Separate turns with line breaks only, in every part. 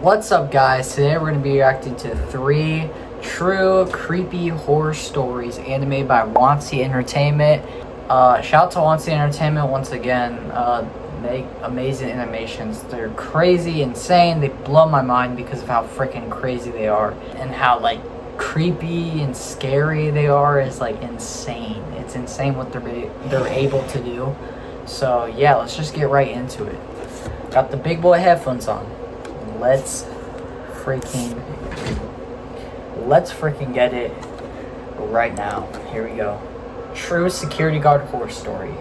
What's up, guys? Today we're going to be reacting to 3 true creepy horror stories animated by Wansee Entertainment. Shout out to Wansee Entertainment once again. Make amazing animations. They're crazy, insane. They blow my mind because of how freaking crazy they are and how creepy and scary they are is insane. It's insane what they're able to do. So yeah, let's just get right into it. Got the big boy headphones on. Let's freaking get it right now. Here we go. True security guard horror story.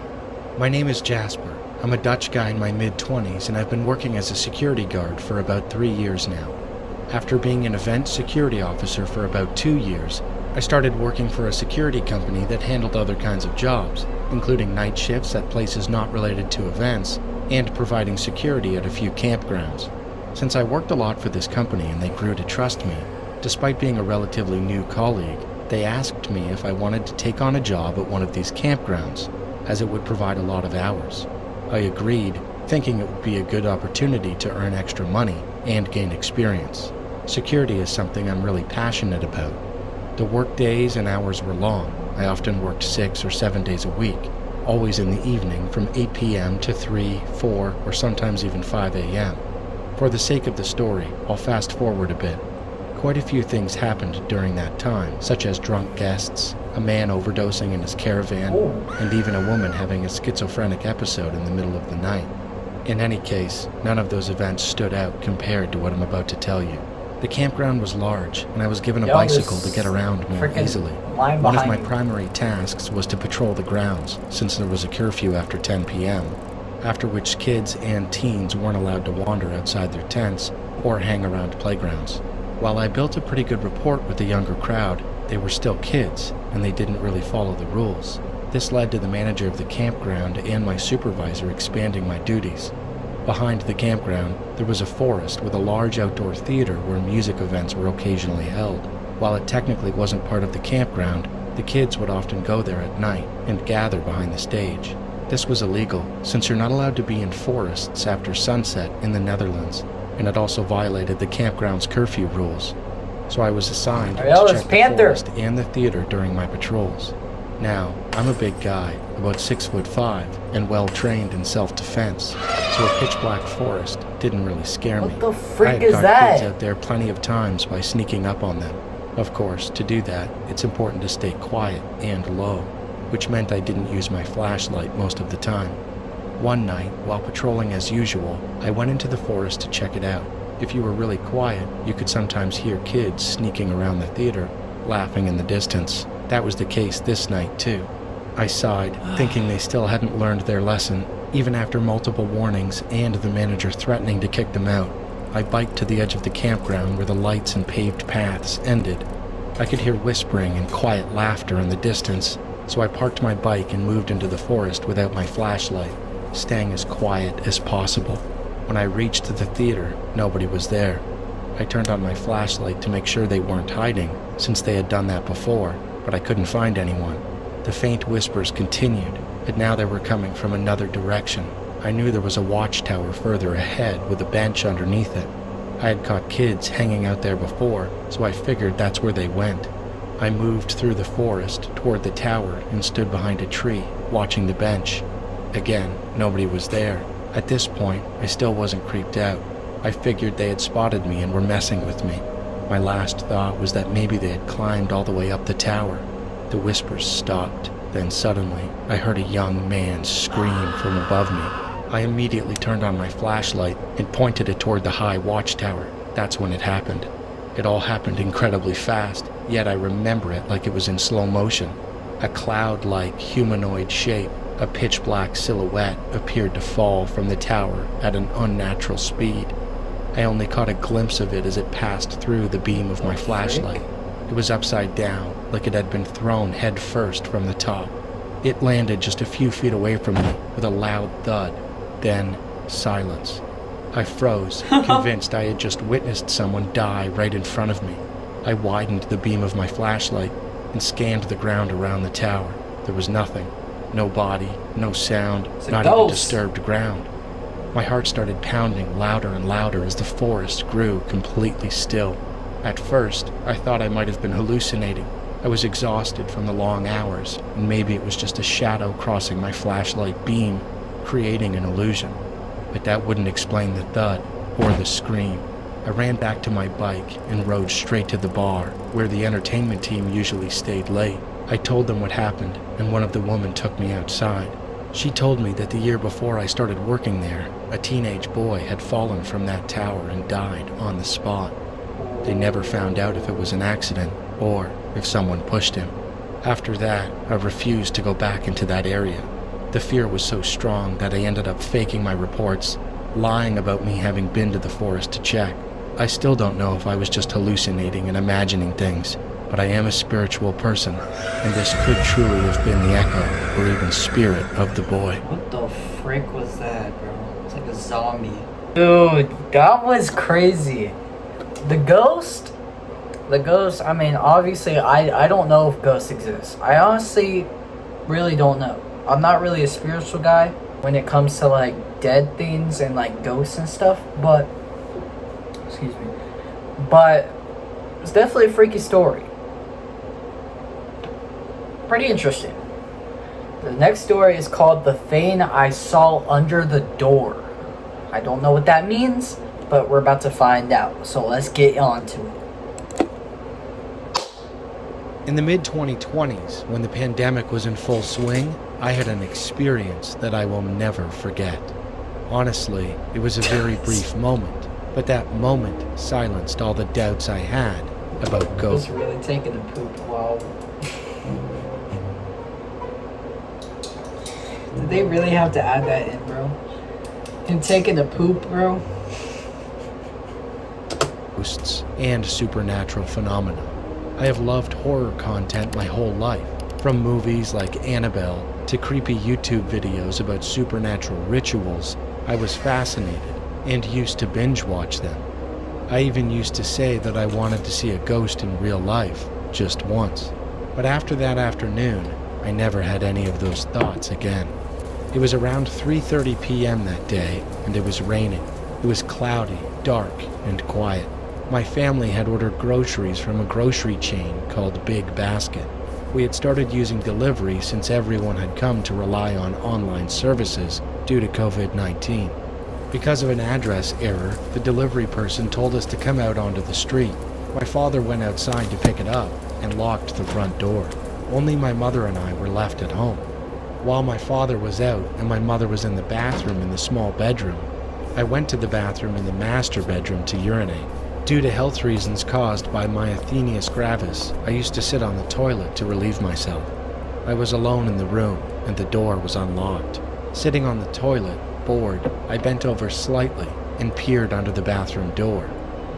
My name is Jasper. I'm a Dutch guy in my mid-20s, and I've been working as a security guard for about 3 years now. After being an event security officer for about 2 years, I started working for a security company that handled other kinds of jobs, including night shifts at places not related to events, and providing security at a few campgrounds. Since I worked a lot for this company and they grew to trust me, despite being a relatively new colleague, they asked me if I wanted to take on a job at one of these campgrounds, as it would provide a lot of hours. I agreed, thinking it would be a good opportunity to earn extra money and gain experience. Security is something I'm really passionate about. The work days and hours were long. I often worked 6 or 7 days a week, always in the evening from 8 p.m. to 3, 4, or sometimes even 5 a.m. For the sake of the story, I'll fast forward a bit. Quite a few things happened during that time, such as drunk guests, a man overdosing in his caravan, and even a woman having a schizophrenic episode in the middle of the night. In any case, none of those events stood out compared to what I'm about to tell you. The campground was large, and I was given a bicycle to get around more easily. One of my primary tasks was to patrol the grounds, since there was a curfew after 10 p.m., after which kids and teens weren't allowed to wander outside their tents or hang around playgrounds. While I built a pretty good rapport with the younger crowd, they were still kids, and they didn't really follow the rules. This led to the manager of the campground and my supervisor expanding my duties. Behind the campground, there was a forest with a large outdoor theater where music events were occasionally held. While it technically wasn't part of the campground, the kids would often go there at night and gather behind the stage. This was illegal, since you're not allowed to be in forests after sunset in the Netherlands, and it also violated the campground's curfew rules. So I was assigned to check the forest and the theater during my patrols. Now, I'm a big guy, about 6'5", and well-trained in self-defense, so a pitch-black forest didn't really scare me.
What the frick
is that? I had caught kids out there plenty of times by sneaking up on them. Of course, to do that, it's important to stay quiet and low, which meant I didn't use my flashlight most of the time. One night, while patrolling as usual, I went into the forest to check it out. If you were really quiet, you could sometimes hear kids sneaking around the theater, laughing in the distance. That was the case this night, too. I sighed, thinking they still hadn't learned their lesson, even after multiple warnings and the manager threatening to kick them out. I biked to the edge of the campground where the lights and paved paths ended. I could hear whispering and quiet laughter in the distance, so I parked my bike and moved into the forest without my flashlight, staying as quiet as possible. When I reached the theater, nobody was there. I turned on my flashlight to make sure they weren't hiding, since they had done that before, but I couldn't find anyone. The faint whispers continued, but now they were coming from another direction. I knew there was a watchtower further ahead with a bench underneath it. I had caught kids hanging out there before, so I figured that's where they went. I moved through the forest toward the tower and stood behind a tree, watching the bench. Again, nobody was there. At this point, I still wasn't creeped out. I figured they had spotted me and were messing with me. My last thought was that maybe they had climbed all the way up the tower. The whispers stopped. Then suddenly, I heard a young man scream from above me. I immediately turned on my flashlight and pointed it toward the high watchtower. That's when it happened. It all happened incredibly fast, yet I remember it like it was in slow motion. A cloud-like humanoid shape, a pitch-black silhouette, appeared to fall from the tower at an unnatural speed. I only caught a glimpse of it as it passed through the beam of my flashlight. It was upside down, like it had been thrown head first from the top. It landed just a few feet away from me with a loud thud. Then, silence. I froze, convinced I had just witnessed someone die right in front of me. I widened the beam of my flashlight and scanned the ground around the tower. There was nothing. No body, no sound, not even disturbed ground. My heart started pounding louder and louder as the forest grew completely still. At first, I thought I might have been hallucinating. I was exhausted from the long hours, and maybe it was just a shadow crossing my flashlight beam, creating an illusion. But that wouldn't explain the thud or the scream. I ran back to my bike and rode straight to the bar, where the entertainment team usually stayed late. I told them what happened, and one of the women took me outside. She told me that the year before I started working there, a teenage boy had fallen from that tower and died on the spot. They never found out if it was an accident or if someone pushed him. After that, I refused to go back into that area. The fear was so strong that I ended up faking my reports, lying about me having been to the forest to check. I still don't know if I was just hallucinating and imagining things, but I am a spiritual person, and this could truly have been the echo or even spirit of the boy.
What the frick was that, bro? It's like a zombie. Dude, that was crazy. The ghost, I mean, obviously, I don't know if ghosts exist. I honestly really don't know. I'm not really a spiritual guy when it comes to, like, dead things and, like, ghosts and stuff, but, excuse me, but it's definitely a freaky story. Pretty interesting. The next story is called The Thing I Saw Under the Door. I don't know what that means, but we're about to find out. So let's get on to it.
In the mid-2020s, when the pandemic was in full swing, I had an experience that I will never forget. Honestly, it was a very brief moment, but that moment silenced all the doubts I had about ghosts.
I was really taking a poop. Wow. Did they really have to add that in, bro? And taking a poop, bro?
Ghosts and supernatural phenomena. I have loved horror content my whole life, from movies like Annabelle to creepy YouTube videos about supernatural rituals. I was fascinated and used to binge watch them. I even used to say that I wanted to see a ghost in real life, just once. But after that afternoon, I never had any of those thoughts again. It was around 3:30 p.m. that day, and it was raining. It was cloudy, dark, and quiet. My family had ordered groceries from a grocery chain called Big Basket. We had started using delivery since everyone had come to rely on online services due to COVID-19. Because of an address error, the delivery person told us to come out onto the street. My father went outside to pick it up and locked the front door. Only my mother and I were left at home. While my father was out and my mother was in the bathroom in the small bedroom, I went to the bathroom in the master bedroom to urinate. Due to health reasons caused by myasthenia gravis, I used to sit on the toilet to relieve myself. I was alone in the room and the door was unlocked. Sitting on the toilet, bored, I bent over slightly and peered under the bathroom door.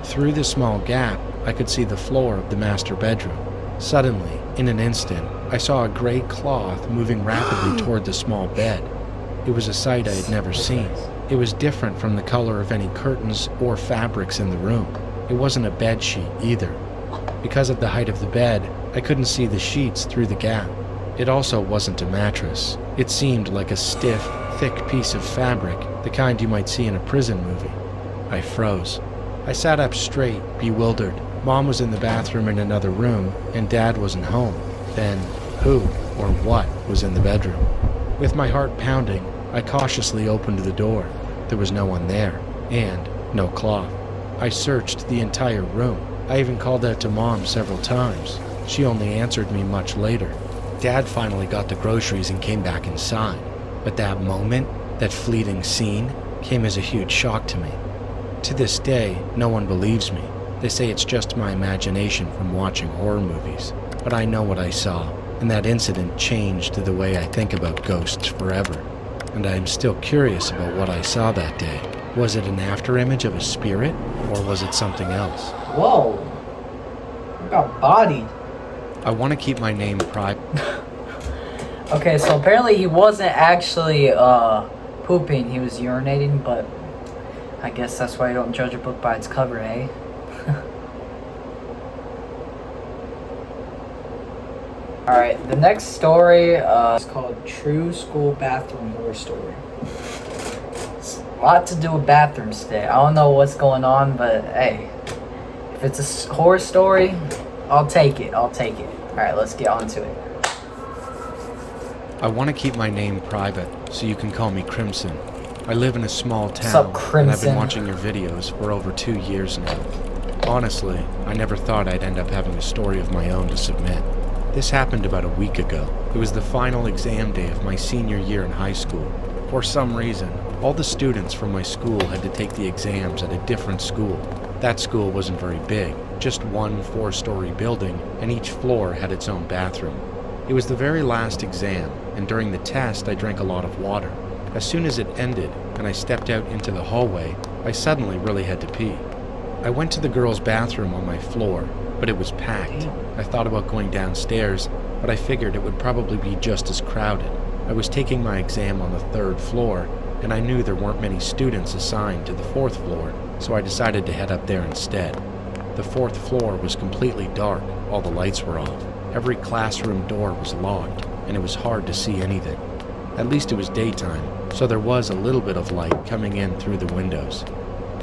Through the small gap, I could see the floor of the master bedroom. Suddenly, in an instant, I saw a gray cloth moving rapidly toward the small bed. It was a sight I had never seen. It was different from the color of any curtains or fabrics in the room. It wasn't a bed sheet either. Because of the height of the bed, I couldn't see the sheets through the gap. It also wasn't a mattress. It seemed like a stiff, thick piece of fabric, the kind you might see in a prison movie. I froze. I sat up straight, bewildered. Mom was in the bathroom in another room, and Dad wasn't home. Then, who or what was in the bedroom? With my heart pounding, I cautiously opened the door. There was no one there, and no cloth. I searched the entire room. I even called out to Mom several times. She only answered me much later. Dad finally got the groceries and came back inside. But that moment, that fleeting scene, came as a huge shock to me. To this day, no one believes me. They say it's just my imagination from watching horror movies. But I know what I saw, and that incident changed the way I think about ghosts forever. And I am still curious about what I saw that day. Was it an afterimage of a spirit, or was it something else?
Whoa. I got bodied.
I want to keep my name private.
Okay, so apparently he wasn't actually pooping, he was urinating, but I guess that's why you don't judge a book by its cover, eh? Alright, the next story is called True School Bathroom Horror Story. lot to do with bathrooms today. I don't know what's going on, but hey, if it's a horror story, I'll take it. All right, let's get on to it.
I want to keep my name private, so you can call me Crimson. I live in a small town,
What's up, Crimson?
and I've been watching your videos for over 2 years now. Honestly, I never thought I'd end up having a story of my own to submit. This happened about a week ago. It was the final exam day of my senior year in high school. For some reason, all the students from my school had to take the exams at a different school. That school wasn't very big, just one 4-story building, and each floor had its own bathroom. It was the very last exam, and during the test I drank a lot of water. As soon as it ended, and I stepped out into the hallway, I suddenly really had to pee. I went to the girls' bathroom on my floor, but it was packed. I thought about going downstairs, but I figured it would probably be just as crowded. I was taking my exam on the 3rd floor, and I knew there weren't many students assigned to the 4th floor, so I decided to head up there instead. The 4th floor was completely dark, all the lights were off. Every classroom door was locked, and it was hard to see anything. At least it was daytime, so there was a little bit of light coming in through the windows.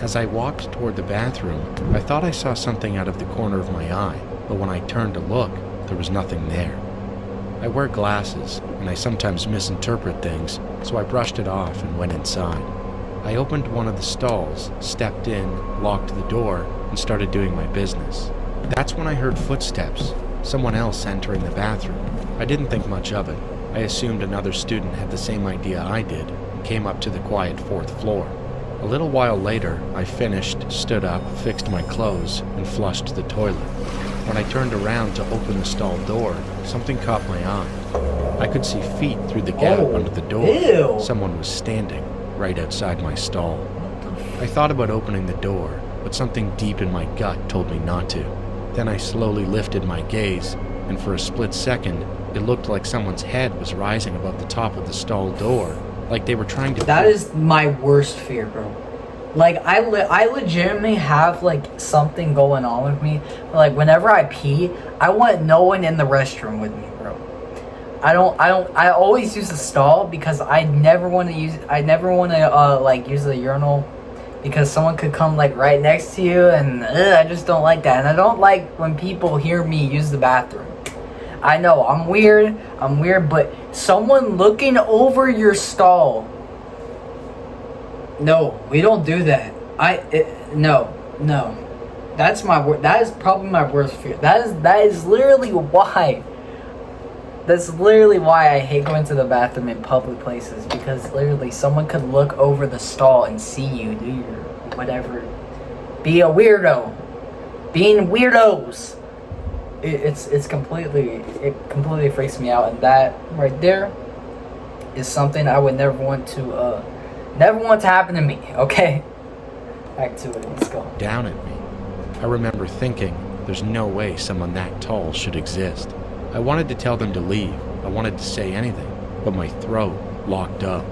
As I walked toward the bathroom, I thought I saw something out of the corner of my eye, but when I turned to look, there was nothing there. I wear glasses, and I sometimes misinterpret things, so I brushed it off and went inside. I opened one of the stalls, stepped in, locked the door, and started doing my business. That's when I heard footsteps, someone else entering the bathroom. I didn't think much of it. I assumed another student had the same idea I did, and came up to the quiet 4th floor. A little while later, I finished, stood up, fixed my clothes, and flushed the toilet. When I turned around to open the stall door, something caught my eye. I could see feet through the gap under the door.
Ew.
Someone was standing right outside my stall. I thought about opening the door, but something deep in my gut told me not to. Then I slowly lifted my gaze, and for a split second, it looked like someone's head was rising above the top of the stall door, like they were trying to...
That is my worst fear, bro. Like, I legitimately have, like, something going on with me. Like, whenever I pee, I want no one in the restroom with me, bro. I always use the stall because I never want to use the urinal because someone could come, like, right next to you, and I just don't like that. And I don't like when people hear me use the bathroom. I know, I'm weird, but someone looking over your stall... No, we don't do that. No. That is probably my worst fear. That is literally why. That's literally why I hate going to the bathroom in public places, because literally someone could look over the stall and see you do your whatever. Be a weirdo. Being weirdos. It completely freaks me out, and that right there is something I would never want to happen to me. Okay, back to it. Let's go.
Down at me. I remember thinking, there's no way someone that tall should exist. I wanted to tell them to leave. I wanted to say anything, but my throat locked up.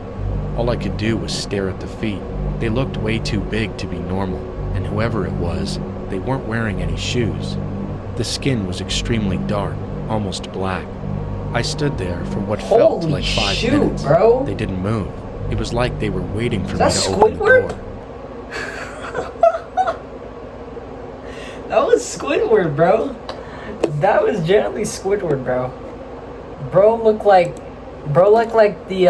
All I could do was stare at the feet. They looked way too big to be normal, and whoever it was, they weren't wearing any shoes. The skin was extremely dark, almost black. I stood there for what felt like 5 minutes.
Bro.
They didn't move. It was like they were waiting for me to open the
Squidward?
door.
That was Squidward, bro. That was generally Squidward, bro. Bro looked like the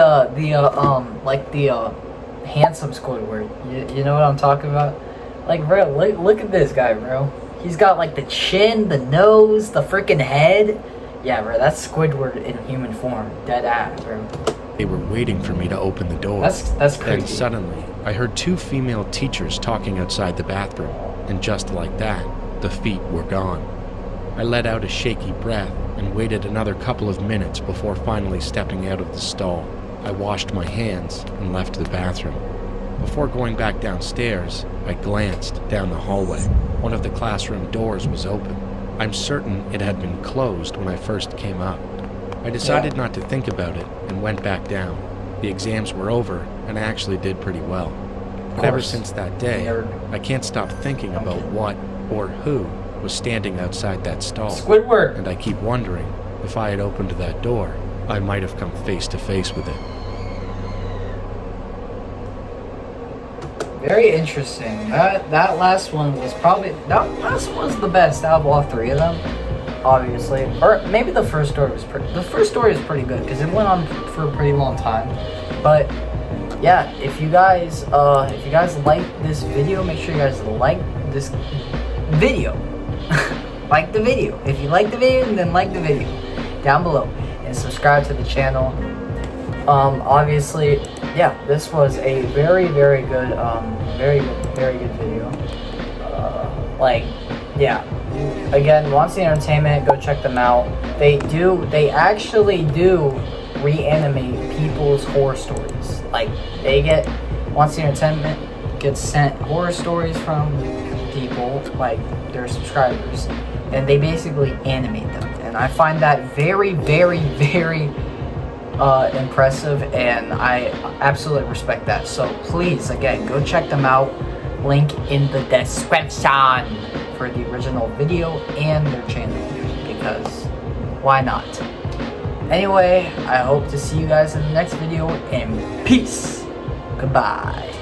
handsome Squidward. You know what I'm talking about? Like, bro, look at this guy, bro. He's got like the chin, the nose, the freaking head. Yeah, bro, that's Squidward in human form. Dead ass, bro.
They were waiting for me to open the door.
That's crazy.
Then suddenly, I heard 2 female teachers talking outside the bathroom, and just like that, the feet were gone. I let out a shaky breath and waited another couple of minutes before finally stepping out of the stall. I washed my hands and left the bathroom. Before going back downstairs, I glanced down the hallway. One of the classroom doors was open. I'm certain it had been closed when I first came up. I decided not to think about it and went back down. The exams were over, and I actually did pretty well. But ever since that day, I can't stop thinking about what or who was standing outside that stall.
Squidward!
And I keep wondering, if I had opened that door, I might have come face to face with it.
Very interesting. That last one was the best out of all three of them, obviously. Or maybe the first story was pretty good because it went on for a pretty long time. But yeah, if you guys like this video, make sure you guys like this video. Like the video. If you like the video, then like the video down below and subscribe to the channel. Obviously, yeah, this was a very good very good video. Yeah, again, Wansee Entertainment, go check them out. They actually do reanimate people's horror stories. Like, Wansee Entertainment gets sent horror stories from people, like their subscribers, and they basically animate them. And I find that very impressive, and I absolutely respect that. So please, again, go check them out. Link in the description for the original video and their channel, because why not? Anyway, I hope to see you guys in the next video, and peace. Goodbye.